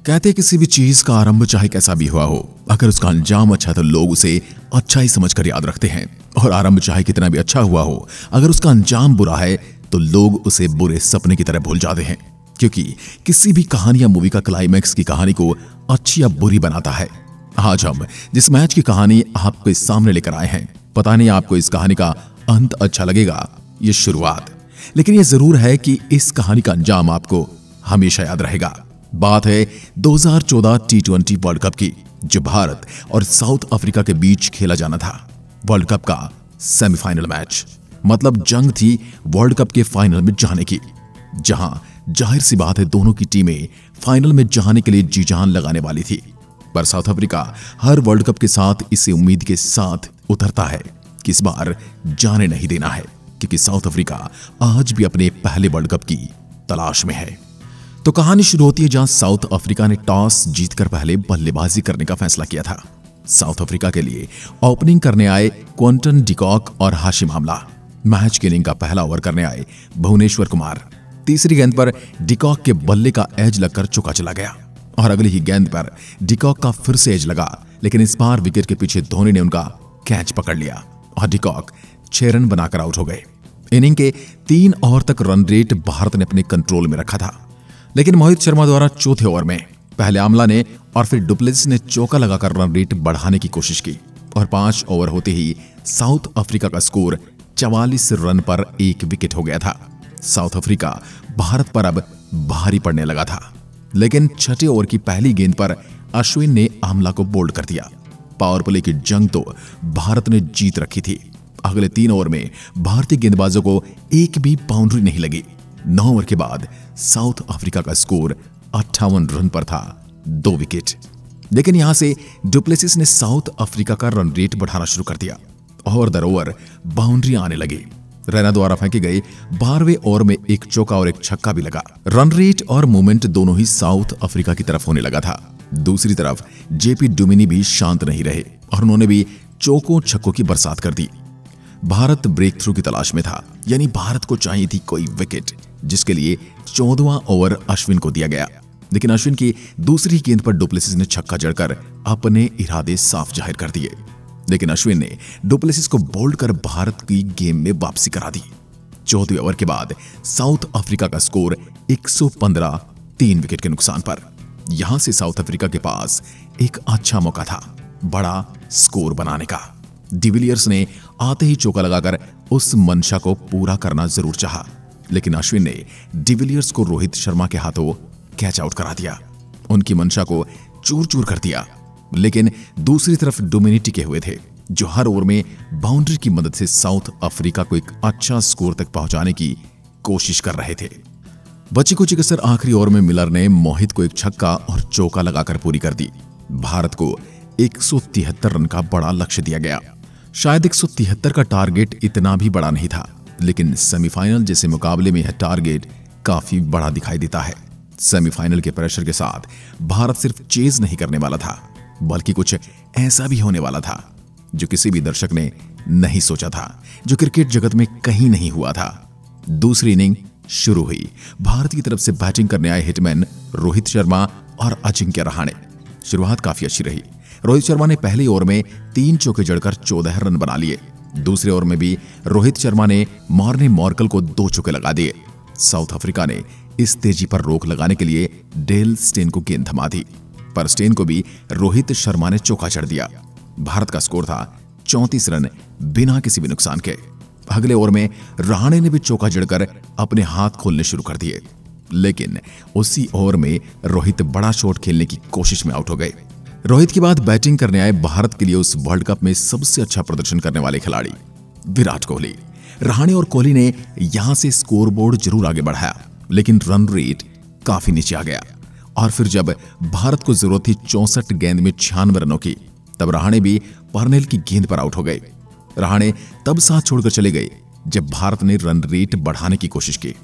कहते किसी भी चीज का आरंभ चाहे कैसा भी हुआ हो, अगर उसका अंजाम अच्छा है तो लोग उसे अच्छा ही समझकर याद रखते हैं। और आरंभ चाहे कितना भी अच्छा हुआ हो, अगर उसका अंजाम बुरा है तो लोग उसे बुरे सपने की तरह भूल जाते हैं। क्योंकि किसी भी कहानी या मूवी का क्लाइमैक्स की कहानी को अच्छी या बुरी बनाता है। आज हम जिस मैच की कहानी आपके सामने लेकर आए हैं, पता नहीं आपको इस कहानी का अंत अच्छा लगेगा ये शुरुआत, लेकिन ये जरूर है कि इस कहानी का अंजाम आपको हमेशा याद रहेगा। बात है 2014 T20 वर्ल्ड कप की, जो भारत और साउथ अफ्रीका के बीच खेला जाना था। वर्ल्ड कप का सेमीफाइनल मैच, मतलब जंग थी वर्ल्ड कप के फाइनल में जाने की, जहां जाहिर सी बात है दोनों की टीमें फाइनल में जाने के लिए जी जान लगाने वाली थी। पर साउथ अफ्रीका हर वर्ल्ड कप के साथ इसी उम्मीद के साथ उतरता है कि इस बार जाने नहीं देना है, क्योंकि साउथ अफ्रीका आज भी अपने पहले वर्ल्ड कप की तलाश में है। तो कहानी शुरू होती है जहां साउथ अफ्रीका ने टॉस जीतकर पहले बल्लेबाजी करने का फैसला किया था। साउथ अफ्रीका के लिए ओपनिंग करने आए क्विंटन डिकॉक और हाशिम आमला। मैच की इनिंग का पहला ओवर करने आए भुवनेश्वर कुमार। तीसरी गेंद पर डिकॉक के बल्ले का एज लगकर चौका चला गया और अगली ही गेंद पर डिकॉक का फिर से एज लगा, लेकिन इस बार विकेट के पीछे धोनी ने उनका कैच पकड़ लिया और डिकॉक 6 रन बनाकर आउट हो गए। इनिंग के 3 ओवर तक रन रेट भारत ने अपने कंट्रोल में रखा था, लेकिन मोहित शर्मा द्वारा चौथे ओवर में पहले आमला ने और फिर डुप्लेसिस ने चौका लगाकर रन रेट बढ़ाने की कोशिश की और 5 ओवर होते ही साउथ अफ्रीका का स्कोर 44 रन पर 1 विकेट हो गया था। साउथ अफ्रीका भारत पर अब भारी पड़ने लगा था, लेकिन छठे ओवर की पहली गेंद पर अश्विन ने आमला को बोल्ड कर दिया। पावर प्ले की जंग तो भारत ने जीत रखी थी। अगले 3 ओवर में भारतीय गेंदबाजों को एक भी बाउंड्री नहीं लगी। 9 ओवर के बाद साउथ अफ्रीका का स्कोर 58 रन पर था, 2 विकेट। लेकिन यहां से डुप्लेसिस ने साउथ अफ्रीका का रन रेट बढ़ाना शुरू कर दिया। ओवर दर ओवर बाउंड्री आने लगी। रैना द्वारा फेंके गए 12वें ओवर में एक चौका और एक छक्का भी लगा। रन रेट और मूवमेंट दोनों ही साउथ अफ्रीका की तरफ होने लगा था। दूसरी तरफ जेपी डुमिनी भी शांत नहीं रहे और उन्होंने भी चौकों छक्कों की बरसात कर दी। भारत ब्रेक थ्रू की तलाश में था, यानी भारत को चाहिए थी कोई विकेट, जिसके लिए 14वां ओवर अश्विन को दिया गया। लेकिन अश्विन की दूसरी गेंद पर डुप्लेसिस ने छक्का जड़कर अपने इरादे साफ जाहिर कर दिए। लेकिन अश्विन ने डुप्लेसिस को बोल्ड कर भारत की गेम में वापसी करा दी। 14वें ओवर के बाद साउथ अफ्रीका का स्कोर 115, 3 विकेट के नुकसान पर। यहां से साउथ अफ्रीका के पास एक अच्छा मौका था बड़ा स्कोर बनाने का। डिविलियर्स ने आते ही चौका लगाकर उस मंशा को पूरा करना जरूर चाहा, लेकिन अश्विन ने डिविलियर्स को रोहित शर्मा के हाथों कैच आउट करा दिया, उनकी मंशा को चूर चूर कर दिया। लेकिन दूसरी तरफ डुमिनी टिके हुए थे, जो हर ओवर में बाउंड्री की मदद से साउथ अफ्रीका को एक अच्छा स्कोर तक पहुंचाने की कोशिश कर रहे थे। बची कुछ कसर आखिरी ओवर में मिलर ने मोहित को एक छक्का और चौका लगाकर पूरी कर दी। भारत को 173 रन का बड़ा लक्ष्य दिया गया। शायद 173 का टारगेट इतना भी बड़ा नहीं था, लेकिन सेमीफाइनल जैसे मुकाबले में यह टारगेट काफी बड़ा दिखाई देता है। सेमीफाइनल के प्रेशर के साथ भारत सिर्फ चेज नहीं करने वाला था, बल्कि कुछ ऐसा भी होने वाला था जो किसी भी दर्शक ने नहीं सोचा था, जो क्रिकेट जगत में कहीं नहीं हुआ था। दूसरी इनिंग शुरू हुई। भारत की तरफ से बैटिंग करने आए हिटमैन रोहित शर्मा और अजिंक्य रहाणे। शुरुआत काफी अच्छी रही। रोहित शर्मा ने पहले ओवर में 3 चौके जड़कर 14 रन बना लिए। दूसरे ओवर में भी रोहित शर्मा ने मॉर्ने मॉर्कल को 2 चौके लगा दिए। साउथ अफ्रीका ने इस तेजी पर रोक लगाने के लिए डेल स्टेन को गेंद थमा दी, पर स्टेन को भी रोहित शर्मा ने चौका जड़ दिया। भारत का स्कोर था 34 रन बिना किसी भी नुकसान के। अगले ओवर में रहाणे ने भी चौका जड़कर अपने हाथ खोलने शुरू कर दिए, लेकिन उसी ओवर में रोहित बड़ा शॉट खेलने की कोशिश में आउट हो गए। रोहित के बाद बैटिंग करने आए भारत के लिए उस वर्ल्ड कप में सबसे अच्छा प्रदर्शन करने वाले खिलाड़ी विराट कोहली। रहाणे और कोहली ने यहां से स्कोरबोर्ड जरूर आगे बढ़ाया, लेकिन रन रेट काफी नीचे आ गया। और फिर जब भारत को जरूरत थी 64 गेंद में 96 रनों की, तब रहाणे भी पर्नेल की गेंद पर आउट हो गए। रहाणे तब साथ छोड़कर चले गए जब भारत ने रन रेट बढ़ाने की कोशिश की,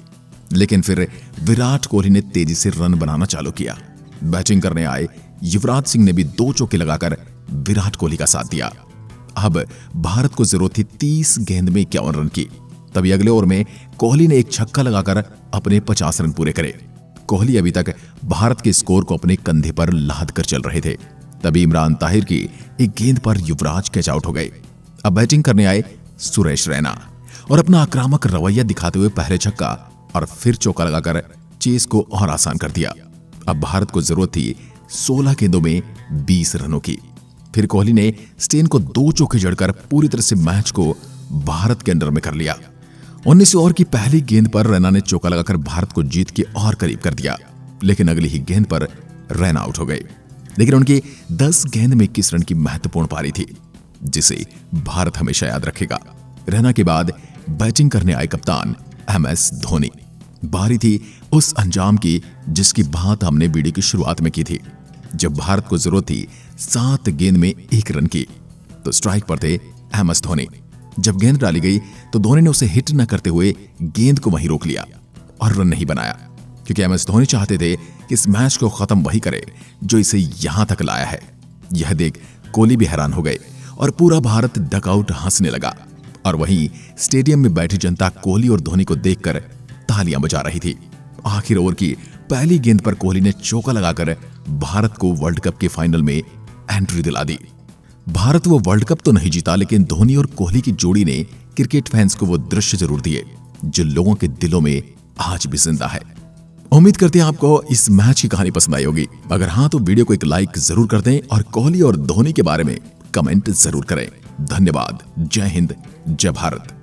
लेकिन फिर विराट कोहली ने तेजी से रन बनाना चालू किया। बैटिंग करने आए युवराज सिंह ने भी 2 चौके लगाकर विराट कोहली का साथ दिया। अब भारत को जरूरत थी 30 गेंद में 51 रन की। तभी अगले ओवर में कोहली ने एक छक्का लगाकर अपने 50 रन पूरे करे। कोहली अभी तक भारत के स्कोर को अपने कंधे पर लाद कर चल रहे थे। तभी इमरान ताहिर की एक गेंद पर युवराज कैच आउट हो गए। अब बैटिंग करने आए सुरेश रैना और अपना आक्रामक रवैया दिखाते हुए पहले छक्का और फिर चौका लगाकर चेस को और आसान कर दिया। अब भारत को जरूरत थी 16 गेंदों में 20 रनों की। फिर कोहली ने स्टेन को 2 चौके जड़कर पूरी तरह से मैच को भारत के अंडर में कर लिया। 19 ओवर की पहली गेंद पर रैना ने चौका लगाकर भारत को जीत के और करीब कर दिया, लेकिन अगली ही गेंद पर रैना आउट हो गए। लेकिन उनकी 10 गेंद में 21 रन की महत्वपूर्ण पारी थी, जिसे भारत हमेशा याद रखेगा। रैना के बाद बैटिंग करने आए कप्तान MS धोनी। बारी थी उस अंजाम की जिसकी बात हमने वीडियो की शुरुआत में की थी। जब भारत को जरूरत थी 7 गेंद में 1 रन की, तो स्ट्राइक पर थे MS धोनी। जब गेंद डाली गई तो धोनी ने उसे हिट न करते हुए गेंद को वहीं रोक लिया और रन नहीं बनाया, क्योंकि MS धोनी चाहते थे कि इस मैच को खत्म वही करे जो इसे यहां तक लाया है। यह देख कोहली भी हैरान हो गए और पूरा भारत डकआउट हंसने लगा। और वहीं स्टेडियम में बैठी जनता कोहली और धोनी को देखकर तालियां बजा रही थी। आखिर ओवर की पहली गेंद पर कोहली ने चौका लगाकर भारत को वर्ल्ड कप के फाइनल में एंट्री दिला दी। भारत वो वर्ल्ड कप तो नहीं जीता, लेकिन धोनी और कोहली की जोड़ी ने क्रिकेट फैंस को वो दृश्य जरूर दिए जो लोगों के दिलों में आज भी जिंदा है। उम्मीद करते हैं आपको इस मैच की कहानी पसंद आई होगी। अगर हाँ तो वीडियो को एक लाइक जरूर कर दें और कोहली और धोनी के बारे में कमेंट जरूर करें। धन्यवाद। जय हिंद, जय भारत।